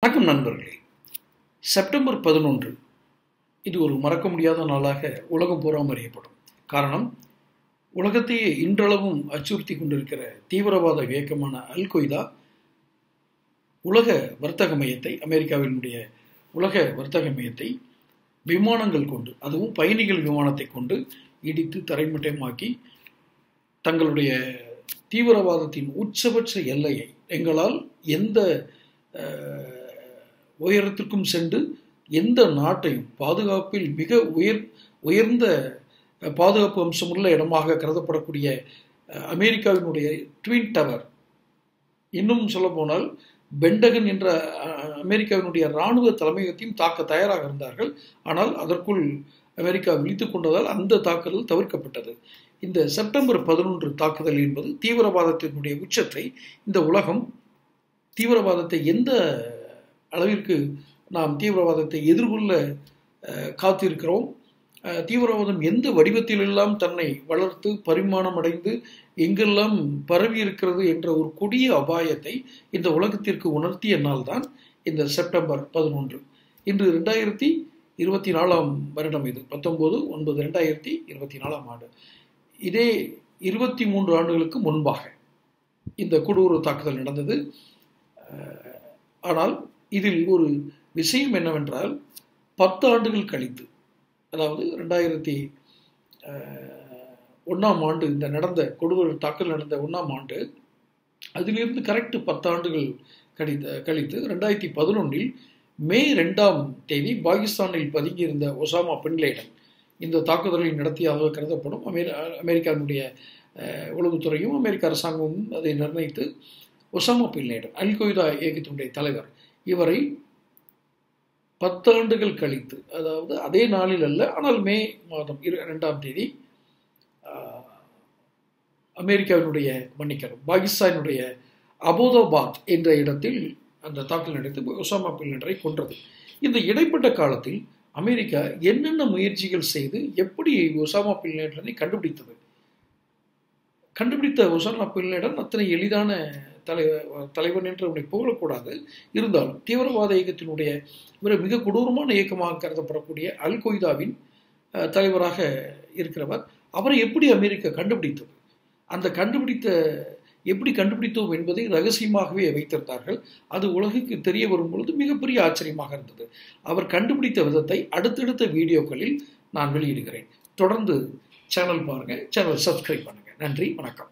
வணக்கம் நண்பர்களே. செப்டம்பர் 11 இது ஒரு மறக்க முடியாத நாளாக உலகம் பூராம் அறியப்படும். காரணம், உலகத்தையே இன்றளவும் அச்சுறுத்தி கொண்டிருக்கிற தீவிரவாத இயக்கமான அல் கொய்தா உலக வர்த்தக மையத்தை, அமெரிக்காவினுடைய உலக வர்த்தக மையத்தை விமானங்கள் கொண்டு, அதுவும் பயணிகள் விமானத்தை கொண்டு இடித்து தரைமட்டமாக்கி தங்களுடைய தீவிரவாதத்தின் உச்சபட்ச எல்லையை எங்களால் எந்த உயரத்திற்கும் சென்று எந்த நாட்டையும் பாதுகாப்பில் மிக உயர்ந்த பாதுகாப்பு அம்சமுள்ள இடமாக கருதப்படக்கூடிய அமெரிக்காவினுடைய ட்வின் டவர், இன்னும் சொல்ல போனால் பென்டகன் என்ற அமெரிக்காவினுடைய இராணுவ தலைமையகத்தையும் தாக்க தயாராக இருந்தார்கள். ஆனால் அதற்குள் அமெரிக்கா விழித்துக் கொண்டதால் அந்த தாக்குதல் தவிர்க்கப்பட்டது. இந்த செப்டம்பர் 11 தாக்குதல் என்பது தீவிரவாதத்தினுடைய உச்சத்தை, இந்த உலகம் தீவிரவாதத்தை எந்த அளவிற்கு நாம் தீவிரவாதத்தை எதிர்கொள்ள காத்திருக்கிறோம், தீவிரவாதம் எந்த வடிவத்திலெல்லாம் தன்னை வளர்த்து பரிமாணம் அடைந்து எங்கெல்லாம் பரவி இருக்கிறது என்ற ஒரு கொடிய அபாயத்தை இந்த உலகத்திற்கு உணர்த்திய நாள் தான் இந்த செப்டம்பர் 11. இன்று 2024 வருடம். இது 19/9/2024 ஆண்டு. இதே 23 ஆண்டுகளுக்கு முன்பாக இந்த கொடூர தாக்குதல் நடந்தது. ஆனால் இதில் ஒரு விஷயம் என்னவென்றால், 10 ஆண்டுகள் கழித்து, அதாவது 2001 ஆண்டு இந்த நடந்த கொடூர தாக்குதல் நடந்த 1ஆம் ஆண்டு, அதிலிருந்து கரெக்ட் 10 ஆண்டுகள் கழித்து 2011 மே 2ஆம் தேதி பாகிஸ்தானில் பதுங்கியிருந்த ஒசாமா பின் லேடன் இந்த தாக்குதலை நடத்தியதாக கருதப்படும். அமெரிக்காவினுடைய உளவுத்துறையும் அமெரிக்க அரசாங்கமும் அதை நிர்ணயித்து ஒசாமா பின் லேடன், அல் கொய்தா இயக்கத்தினுடைய தலைவர், இவரை 10 ஆண்டுகள் கழித்து, அதாவது அதே நாளில் அல்ல, ஆனால் மே மாதம் 2ஆம் தேதி பாகிஸ்தானுடைய அபோதாபாத் என்ற இடத்தில் அந்த தாக்குதல் நடத்தி ஒசாமா பின் லேடனை கொன்றது. இந்த இடைப்பட்ட காலத்தில் அமெரிக்கா என்னென்ன முயற்சிகள் செய்து எப்படி ஒசாமா பின் லேடனை கண்டுபிடித்த ஒசாமா பின் லேடன் அத்தனை எளிதான தலைவன் என்று அவனை புகழக்கூடாது. இருந்தாலும் தீவிரவாத இயக்கத்தினுடைய மிக கொடூரமான இயக்கமாக கருதப்படக்கூடிய அல் கொய்தாவின் தலைவராக இருக்கிறவர், அவரை எப்படி அமெரிக்கா கண்டுபிடித்தது, அந்த எப்படி கண்டுபிடித்தோம் என்பதை ரகசியமாகவே வைத்திருந்தார்கள். அது உலகுக்கு தெரிய வரும் பொழுது மிகப்பெரிய ஆச்சரியமாக இருந்தது. அவர் கண்டுபிடித்த விதத்தை அடுத்தடுத்த வீடியோக்களில் நான் வெளியிடுகிறேன். தொடர்ந்து சேனல் பாருங்க, சேனல் சப்ஸ்கிரைப் பண்ணுங்க. நன்றி, வணக்கம்.